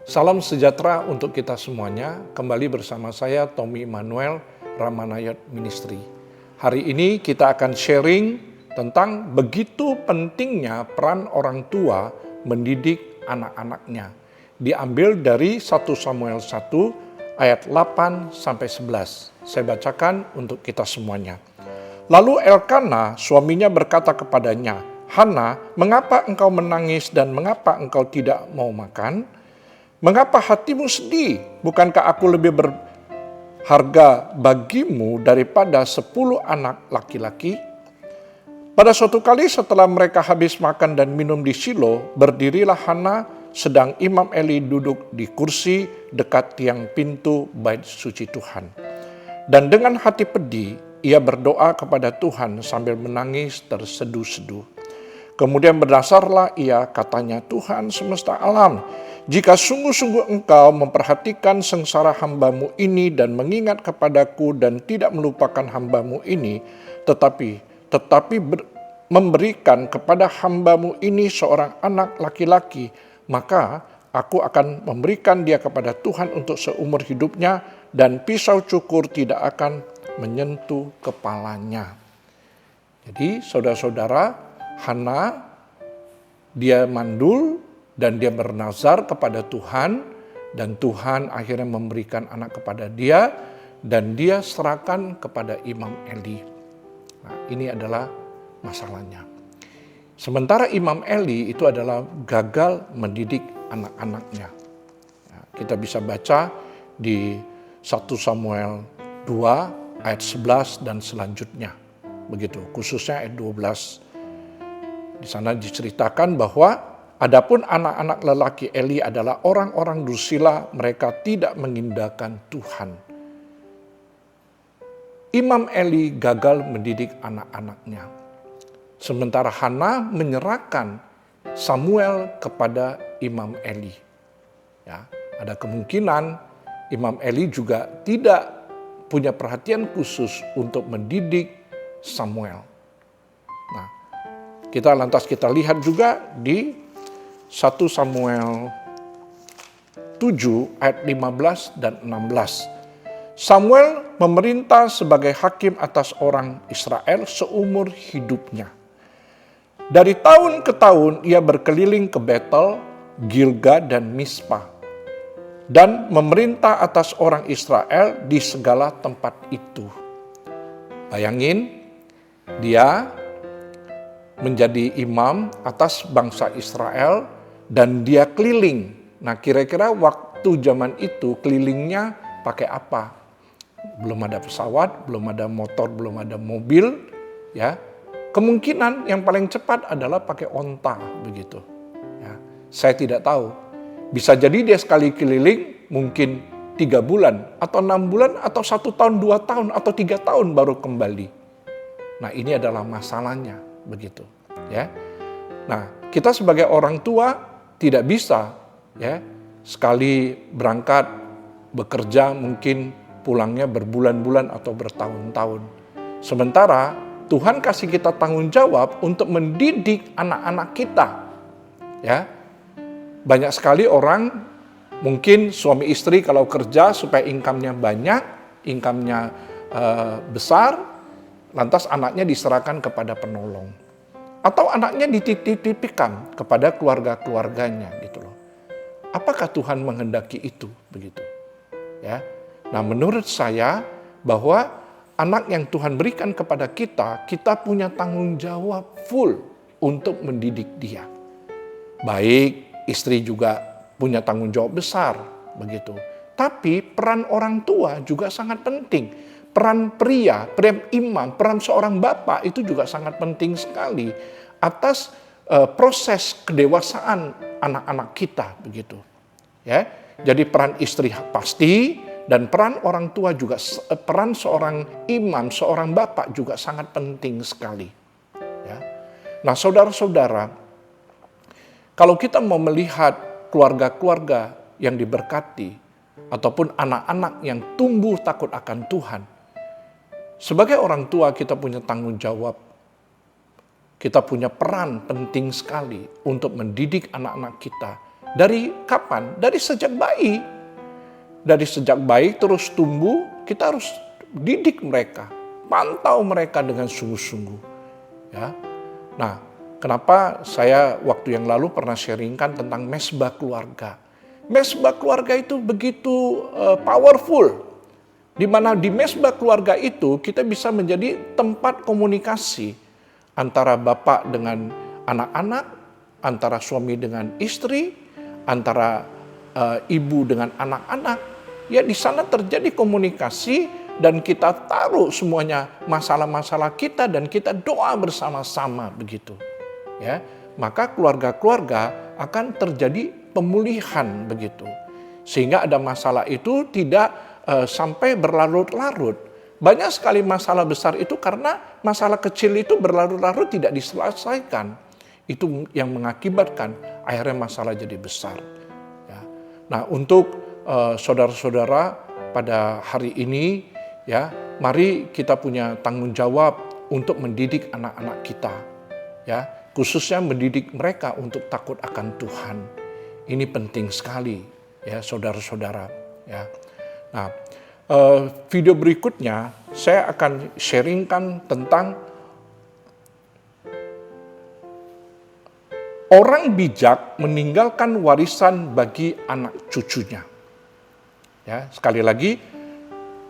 Salam sejahtera untuk kita semuanya. Kembali bersama saya Tommy Immanuel, Ramanayat Ministry. Hari ini kita akan sharing tentang begitu pentingnya peran orang tua mendidik anak-anaknya. Diambil dari 1 Samuel 1 ayat 8 sampai 11. Saya bacakan untuk kita semuanya. Lalu Elkana suaminya berkata kepadanya, "Hana, mengapa engkau menangis dan mengapa engkau tidak mau makan? Mengapa hatimu sedih? Bukankah aku lebih berharga bagimu daripada 10 anak laki-laki?" Pada suatu kali setelah mereka habis makan dan minum di Shilo, berdirilah Hana sedang Imam Eli duduk di kursi dekat tiang pintu bait suci Tuhan. Dan dengan hati pedih, ia berdoa kepada Tuhan sambil menangis terseduh-seduh. Kemudian berdasarlah ia, katanya, "Tuhan semesta alam, jika sungguh-sungguh engkau memperhatikan sengsara hambamu ini dan mengingat kepadaku dan tidak melupakan hambamu ini, tetapi memberikan kepada hambamu ini seorang anak laki-laki, maka aku akan memberikan dia kepada Tuhan untuk seumur hidupnya dan pisau cukur tidak akan menyentuh kepalanya." Jadi saudara-saudara, Hana dia mandul dan dia bernazar kepada Tuhan, dan Tuhan akhirnya memberikan anak kepada dia dan dia serahkan kepada Imam Eli. Nah, ini adalah masalahnya. Sementara Imam Eli itu adalah gagal mendidik anak-anaknya. Nah, kita bisa baca di 1 Samuel 2 ayat 11 dan selanjutnya. Begitu, khususnya ayat 12. Di sana diceritakan bahwa adapun anak-anak lelaki Eli adalah orang-orang dursila, mereka tidak mengindahkan Tuhan. Imam Eli gagal mendidik anak-anaknya. Sementara Hana menyerahkan Samuel kepada Imam Eli. Ya, ada kemungkinan Imam Eli juga tidak punya perhatian khusus untuk mendidik Samuel. Nah, kita lihat juga di 1 Samuel 7 ayat 15 dan 16. Samuel memerintah sebagai hakim atas orang Israel seumur hidupnya. Dari tahun ke tahun ia berkeliling ke Betel, Gilgal dan Mispa, dan memerintah atas orang Israel di segala tempat itu. Bayangin, dia menjadi imam atas bangsa Israel dan dia keliling. Nah, kira-kira waktu zaman itu kelilingnya pakai apa? Belum ada pesawat, belum ada motor, belum ada mobil, ya. Kemungkinan yang paling cepat adalah pakai onta, begitu. Ya, saya tidak tahu. Bisa jadi dia sekali keliling mungkin 3 bulan atau 6 bulan atau 1 tahun, 2 tahun atau 3 tahun baru kembali. Nah, ini adalah masalahnya, begitu, ya. Nah, kita sebagai orang tua tidak bisa, ya, sekali berangkat bekerja mungkin pulangnya berbulan-bulan atau bertahun-tahun. Sementara Tuhan kasih kita tanggung jawab untuk mendidik anak-anak kita, ya. Banyak sekali orang, mungkin suami istri kalau kerja supaya income-nya banyak, income-nya besar, lantas anaknya diserahkan kepada penolong. Atau anaknya dititip-titipkan kepada keluarga-keluarganya gitu loh. Apakah Tuhan menghendaki itu begitu? Ya. Nah, menurut saya bahwa anak yang Tuhan berikan kepada kita, kita punya tanggung jawab full untuk mendidik dia. Baik, istri juga punya tanggung jawab besar begitu. Tapi peran orang tua juga sangat penting. Peran pria, peran imam, peran seorang bapak itu juga sangat penting sekali atas proses kedewasaan anak-anak kita begitu. Ya, jadi peran istri pasti dan peran orang tua juga, peran seorang imam, seorang bapak juga sangat penting sekali. Ya. Nah, saudara-saudara, kalau kita mau melihat keluarga-keluarga yang diberkati ataupun anak-anak yang tumbuh takut akan Tuhan, sebagai orang tua kita punya tanggung jawab kita punya peran penting sekali untuk mendidik anak-anak kita. Dari kapan? Dari sejak bayi. Dari sejak bayi terus tumbuh, kita harus didik mereka, pantau mereka dengan sungguh-sungguh. Ya. Nah, kenapa saya waktu yang lalu pernah sharingkan tentang mesbah keluarga. Mesbah keluarga itu begitu powerful. Di mana di mesbah keluarga itu kita bisa menjadi tempat komunikasi antara bapak dengan anak-anak, antara suami dengan istri, antara ibu dengan anak-anak. Ya, di sana terjadi komunikasi dan kita taruh semuanya masalah-masalah kita dan kita doa bersama-sama begitu. Ya, maka keluarga-keluarga akan terjadi pemulihan begitu. Sehingga ada masalah itu tidak sampai berlarut-larut. Banyak sekali masalah besar itu karena masalah kecil itu berlarut-larut tidak diselesaikan. Itu yang mengakibatkan akhirnya masalah jadi besar. Ya. Nah, untuk saudara-saudara pada hari ini, ya, mari kita punya tanggung jawab untuk mendidik anak-anak kita. Ya, khususnya mendidik mereka untuk takut akan Tuhan. Ini penting sekali, ya, saudara-saudara. Ya. Nah, video berikutnya saya akan sharingkan tentang orang bijak meninggalkan warisan bagi anak cucunya. Ya, sekali lagi,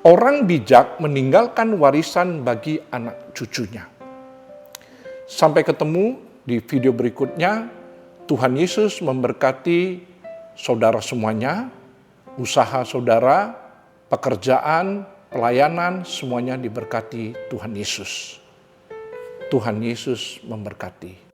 orang bijak meninggalkan warisan bagi anak cucunya. Sampai ketemu di video berikutnya. Tuhan Yesus memberkati saudara semuanya, usaha saudara, pekerjaan, pelayanan, semuanya diberkati Tuhan Yesus. Tuhan Yesus memberkati.